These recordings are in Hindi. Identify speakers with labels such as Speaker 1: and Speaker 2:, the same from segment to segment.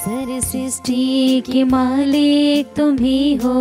Speaker 1: सारी सृष्टि के मालिक तुम ही हो,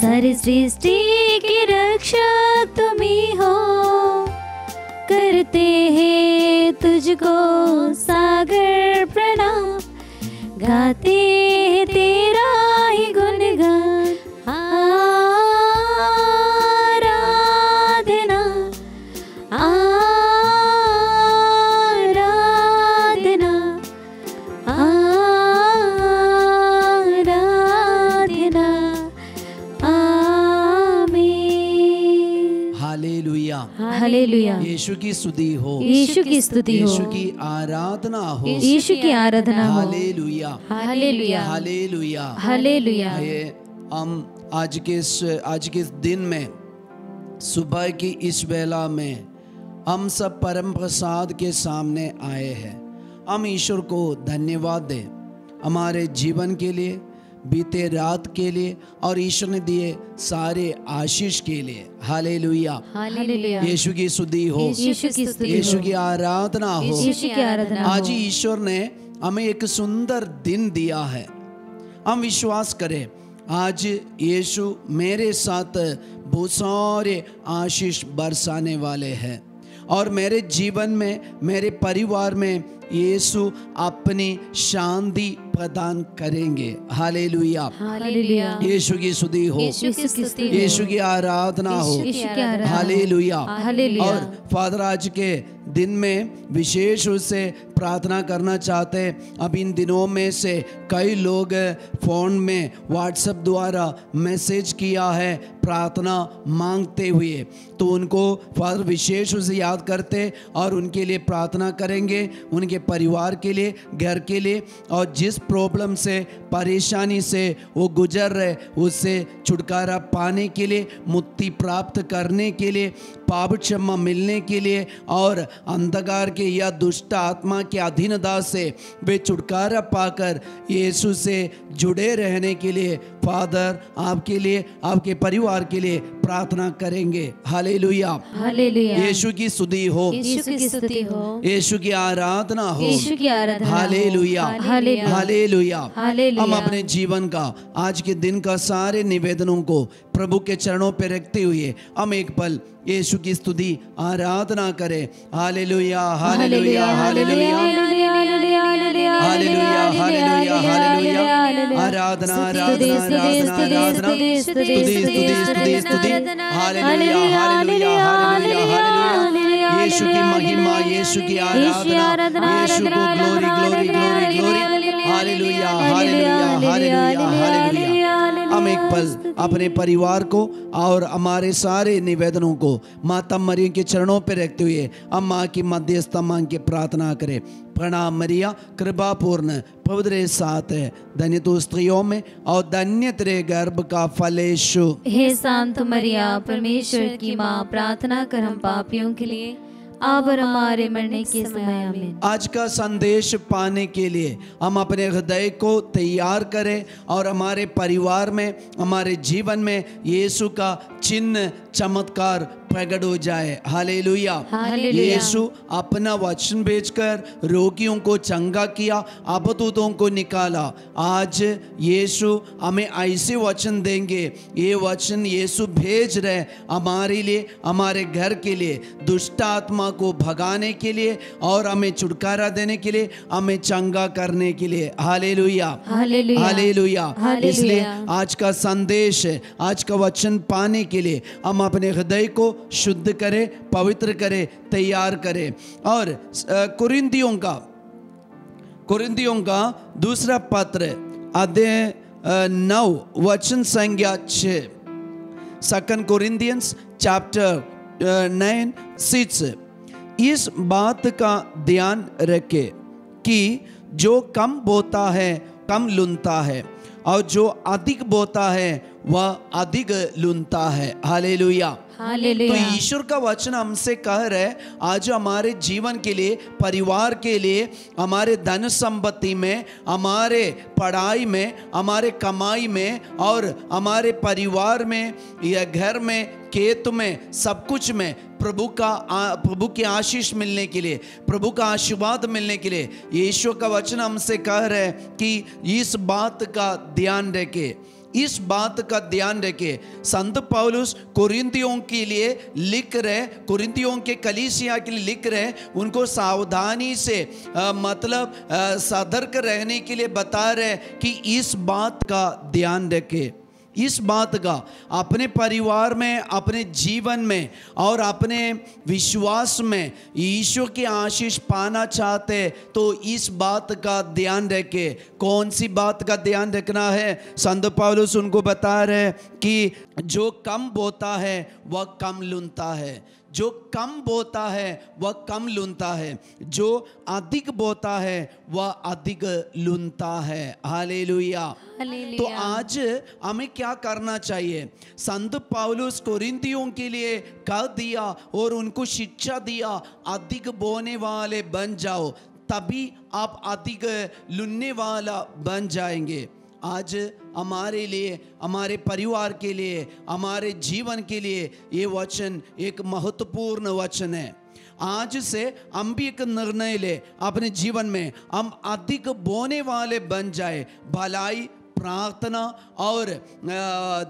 Speaker 1: सारी सृष्टि के रक्षक तुम ही हो। करते हैं तुझको सागर प्रणाम, गाते हैं तेरा ही गुणगान। आराधना आराधना आराधना, आमीन।
Speaker 2: Hallelujah,
Speaker 1: hallelujah.
Speaker 2: यीशु की स्तुति हो,
Speaker 1: यीशु की स्तुति हो,
Speaker 2: यीशु की आराधना हो,
Speaker 1: यीशु की आराधना हो।
Speaker 2: Hallelujah,
Speaker 1: hallelujah,
Speaker 2: hallelujah,
Speaker 1: hallelujah.
Speaker 2: आइए हम आज के इस दिन में सुबह की इस वेला में हम सब परम प्रसाद के सामने आए हैं। हम ईश्वर को धन्यवाद दें हमारे जीवन के लिए, बीते रात के लिए और ईश्वर ने दिए सारे आशीष के लिए। Hallelujah,
Speaker 1: hallelujah.
Speaker 2: यीशु की स्तुति हो,
Speaker 1: यीशु की स्तुति
Speaker 2: यीशु
Speaker 1: हो,
Speaker 2: की आराधना हो।
Speaker 1: यीशु की आराधना हो।
Speaker 2: आज ईश्वर ने हमें एक सुंदर दिन दिया है। हम विश्वास करें आज यीशु मेरे साथ बहुत सारे आशीष बरसाने वाले हैं और मेरे जीवन में, मेरे परिवार में यीशु अपनी शांति प्रदान करेंगे। Hallelujah,
Speaker 1: hallelujah.
Speaker 2: यीशु की स्तुति हो,
Speaker 1: यीशु की स्तुति हो,
Speaker 2: यीशु की आराधना हो।
Speaker 1: यीशु की आराधना।
Speaker 2: Hallelujah,
Speaker 1: hallelujah.
Speaker 2: और फादर आज के दिन में विशेष रूप से प्रार्थना करना चाहते हैं। अब इन दिनों में से कई लोग फ़ोन में व्हाट्सएप द्वारा मैसेज किया है प्रार्थना मांगते हुए, तो उनको फादर विशेष रूप से याद करते और उनके लिए प्रार्थना करेंगे, उनके परिवार के लिए, घर के लिए, और जिस प्रॉब्लम से, परेशानी से वो गुजर रहे उससे छुटकारा पाने के लिए, मुक्ति प्राप्त करने के लिए, पाप क्षमा मिलने के लिए और अंधकार के या दुष्ट आत्मा के अधीनता से वे छुटकारा पाकर यीशु से जुड़े रहने के लिए फादर आपके लिए, आपके परिवार के लिए प्रार्थना करेंगे। Hallelujah,
Speaker 1: hallelujah.
Speaker 2: यीशु की स्तुति हो,
Speaker 1: यीशु की स्तुति हो,
Speaker 2: यीशु की आराधना हो,
Speaker 1: यीशु की आराधना हो।
Speaker 2: Hallelujah,
Speaker 1: hallelujah,
Speaker 2: hallelujah.
Speaker 1: हालेलुया।
Speaker 2: हम अपने जीवन का, आज के दिन का सारे निवेदनों को प्रभु के चरणों पर रखते हुए हम एक पल यीशु की स्तुति आराधना करें। Hallelujah, hallelujah, hallelujah, hallelujah, hallelujah, hallelujah. आराधना, आराधना, आराधना, आराधना, स्तुति, स्तुति, स्तुति, स्तुति। Hallelujah, hallelujah, hallelujah, hallelujah. Yeshu की महिमा, यीशु की आराधना, यीशु को glory, glory, glory, glory. Hallelujah, hallelujah, hallelujah, hallelujah. हम एक पल अपने परिवार को और हमारे सारे निवेदनों को माता मरियम के चरणों पर रखते हुए हम माँ की मध्यस्थता मांग के प्रार्थना करें। प्रणाम मरिया, कृपा पूर्ण, प्रभु तेरे साथ है, धन्य तू स्त्रियों में और धन्य तेरे गर्भ का फल यीशु।
Speaker 1: हे शांत मरिया, परमेश्वर की माँ, प्रार्थना कर हम पापियों के लिए अब और हमारे मरने के समय, आमीन।
Speaker 2: आज का संदेश पाने के लिए हम अपने हृदय को तैयार करें और हमारे परिवार में, हमारे जीवन में यीशु का चिन्ह, चमत्कार प्रकट हो जाए। Hallelujah,
Speaker 1: hallelujah.
Speaker 2: यीशु अपना वचन भेजकर रोगियों को चंगा किया, अपतूतों को निकाला। आज यीशु हमें ऐसे वचन देंगे, ये वचन यीशु भेज रहे हमारे लिए, हमारे घर के लिए, दुष्ट आत्मा को भगाने के लिए और हमें छुटकारा देने के लिए, हमें चंगा करने के लिए। Hallelujah,
Speaker 1: hallelujah,
Speaker 2: hallelujah.
Speaker 1: हालेलुया।
Speaker 2: इसलिए आज का संदेश, आज का वचन पाने के लिए हम अपने हृदय को शुद्ध करें, पवित्र करें, तैयार करें। और कुरिन्थियों का दूसरा पत्र अध्याय 9 वचन संख्या 6, 2 Corinthians chapter 9:6। इस बात का ध्यान रखें कि जो कम बोता है कम लुनता है, और जो अधिक बोता है वह अधिक लूनता है। हालेलुया। तो
Speaker 1: हालेलुया।
Speaker 2: ईश्वर का वचन हमसे कह रहा है आज हमारे जीवन के लिए, परिवार के लिए, हमारे धन संपत्ति में, हमारे पढ़ाई में, हमारे कमाई में और हमारे परिवार में या घर में, खेत में, सब कुछ में प्रभु की आशीष मिलने के लिए, प्रभु का आशीर्वाद मिलने के लिए ईश्वर का वचन हमसे कह रहा है कि इस बात का ध्यान रखें, इस बात का ध्यान रखें। संत पौलुस कोरिन्थियों के लिए लिख रहे, कोरिन्थियों के कलीसिया के लिए लिख रहे, उनको सावधानी से सतर्क रहने के लिए बता रहे कि इस बात का ध्यान रखें, इस बात का अपने परिवार में, अपने जीवन में और अपने विश्वास में ईश्वर की आशीष पाना चाहते तो इस बात का ध्यान रखें। कौन सी बात का ध्यान रखना है? संत पौलुस उनको बता रहे कि जो कम बोता है वह कम लूनता है, जो कम बोता है वह कम लूनता है, जो अधिक बोता है वह अधिक लूनता है। हालेलुया। तो आज हमें क्या करना चाहिए? संत पौलुस कोरिन्थियों के लिए कह दिया और उनको शिक्षा दिया, अधिक बोने वाले बन जाओ, तभी आप अधिक लूनने वाला बन जाएंगे। आज हमारे लिए, हमारे परिवार के लिए, हमारे जीवन के लिए ये वचन एक महत्वपूर्ण वचन है। आज से हम भी एक निर्णय ले अपने जीवन में, हम अधिक बोने वाले बन जाए। भलाई, प्रार्थना और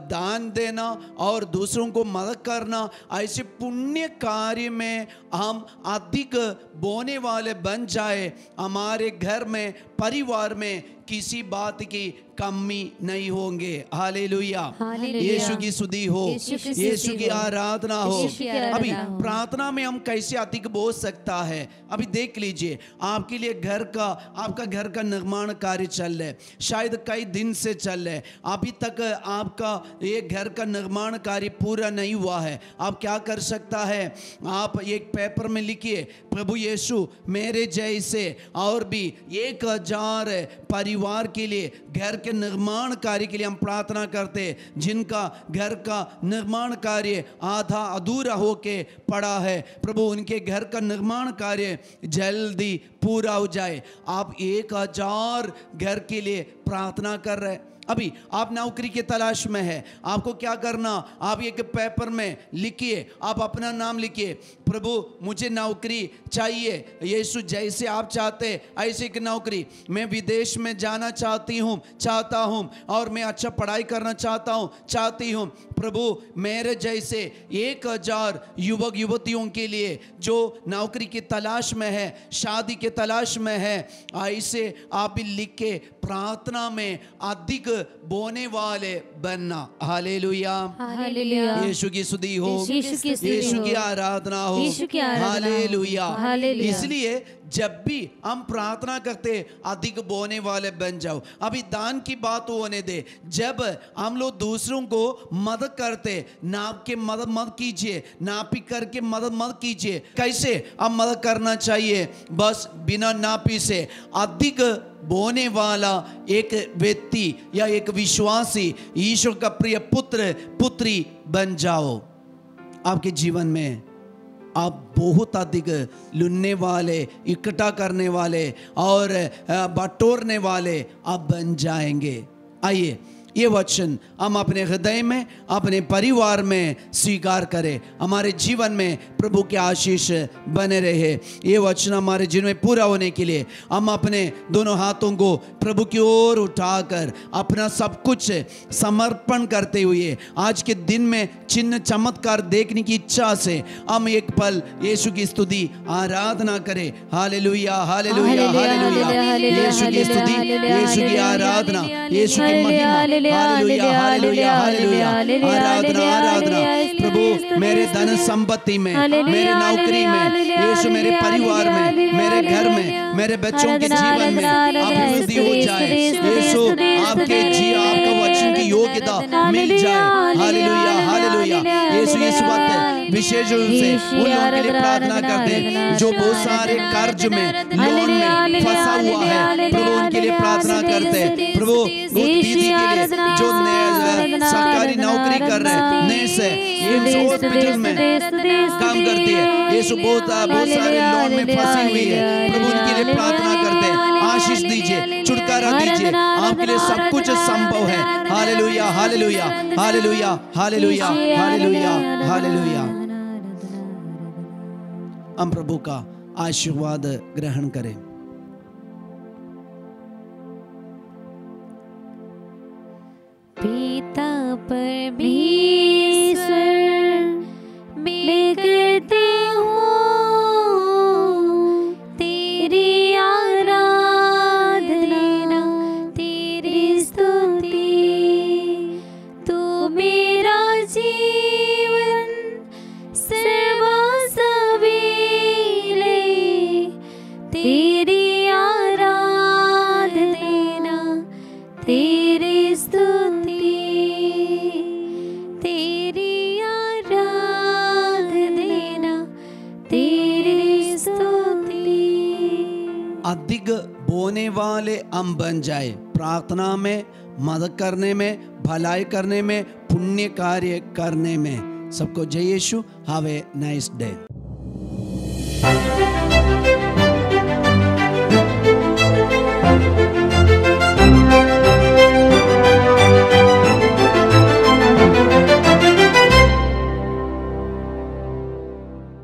Speaker 2: दान देना और दूसरों को मदद करना, ऐसे पुण्य कार्य में हम अधिक बोने वाले बन जाए। हमारे घर में, परिवार में किसी बात की कमी नहीं होंगे। हालेलुया। यीशु की स्तुति हो, यीशु की आराधना हो। अभी प्रार्थना में हम कैसे अधिक बोल सकता है? अभी देख लीजिए, आपके लिए आपका घर का निर्माण कार्य चल रहा है, शायद कई दिन से चल रहा है, अभी तक आपका ये घर का निर्माण कार्य पूरा नहीं हुआ है। आप क्या कर सकता है? आप एक पेपर में लिखिए, प्रभु यीशु मेरे जैसे और भी 1000 परिवार के लिए, घर के निर्माण कार्य के लिए हम प्रार्थना करते, जिनका घर का निर्माण कार्य आधा अधूरा होके पड़ा है, प्रभु उनके घर का निर्माण कार्य जल्दी पूरा हो जाए। आप 1000 घर के लिए प्रार्थना कर रहे हैं। अभी आप नौकरी की तलाश में है, आपको क्या करना? आप एक पेपर में लिखिए, आप अपना नाम लिखिए, प्रभु मुझे नौकरी चाहिए, यीशु जैसे आप चाहते ऐसे एक नौकरी, मैं विदेश में जाना चाहता हूँ और मैं अच्छा पढ़ाई करना चाहती हूँ। प्रभु मेरे जैसे 1000 युवक युवतियों के लिए जो नौकरी की तलाश में है, शादी के तलाश में है, ऐसे आप भी लिख के प्रार्थना में अधिक बोने वाले बनना। हालेलुया। यीशु की स्तुति हो, यीशु की आराधना हो। हालेलुया। इसलिए जब भी हम प्रार्थना करते अधिक बोने वाले बन जाओ। अभी दान की बात होने दे, जब हम लोग दूसरों को मदद करते, नाप के मदद मत कीजिए, नापी करके मदद मत कीजिए। कैसे हम मदद करना चाहिए? बस बिना नापी से अधिक बोने वाला एक व्यक्ति या एक विश्वासी, ईश्वर का प्रिय पुत्र पुत्री बन जाओ। आपके जीवन में आप बहुत अधिक लुनने वाले, इकट्ठा करने वाले और बटोरने वाले आप बन जाएंगे। आइए ये वचन हम अपने हृदय में, अपने परिवार में स्वीकार करें। हमारे जीवन में प्रभु के आशीष बने रहे। ये वचन हमारे जीवन में पूरा होने के लिए हम अपने दोनों हाथों को प्रभु की ओर उठाकर अपना सब कुछ समर्पण करते हुए आज के दिन में चिन्ह चमत्कार देखने की इच्छा से हम एक पल यीशु की स्तुति आराधना करें। Hallelujah, hallelujah, hallelujah. यीशु की स्तुति, यीशु की आराधना, यीशु की महिमा। Hallelujah, hallelujah, hallelujah. आराधना, आराधना। प्रभु मेरे धन संपत्ति में, मेरे नौकरी में, यीशु मेरे परिवार में, मेरे घर में, मेरे बच्चों के जीवन में अभिवृद्धि हो जाए। यीशु आपका वचन की योग्यता मिल जाए। Hallelujah hallelujah. यीशु इस वक्त विशेष रूप से उन लोगों के लिए प्रार्थना करते हैं जो बहुत सारे कर्ज में, लोन में फंसा हुआ है। प्रभु उनके लिए प्रार्थना करते हैं। प्रभु उस दीदी के लिए जो सरकारी नौकरी कर रहे हैं, नए से एम्स हॉस्पिटल में काम करती है, यीशु बहुत सारे लोन में फंसी हुई है। प्रभु उनके लिए प्रार्थना करते हैं। आशीष दीजिए, छुटकारा दीजिए, आपके लिए सब कुछ संभव है। Hallelujah hallelujah hallelujah hallelujah hallelujah hallelujah. हम प्रभु का आशीर्वाद ग्रहण करें।
Speaker 1: पिता परमेश्वर मैं करती हूँ तेरी आराधना, तेरी स्तुति। तू मेरा जीवन सर्वस्व ले, तेरी आराधना, तेरी स्तुति, तेरी आराधना, तेरी स्तुति।
Speaker 2: अधिक बोने वाले हम बन जाए, प्रार्थना में, मदद करने में, भलाई करने में, पुण्य कार्य करने में। सबको जय Yeshu. Have a nice day.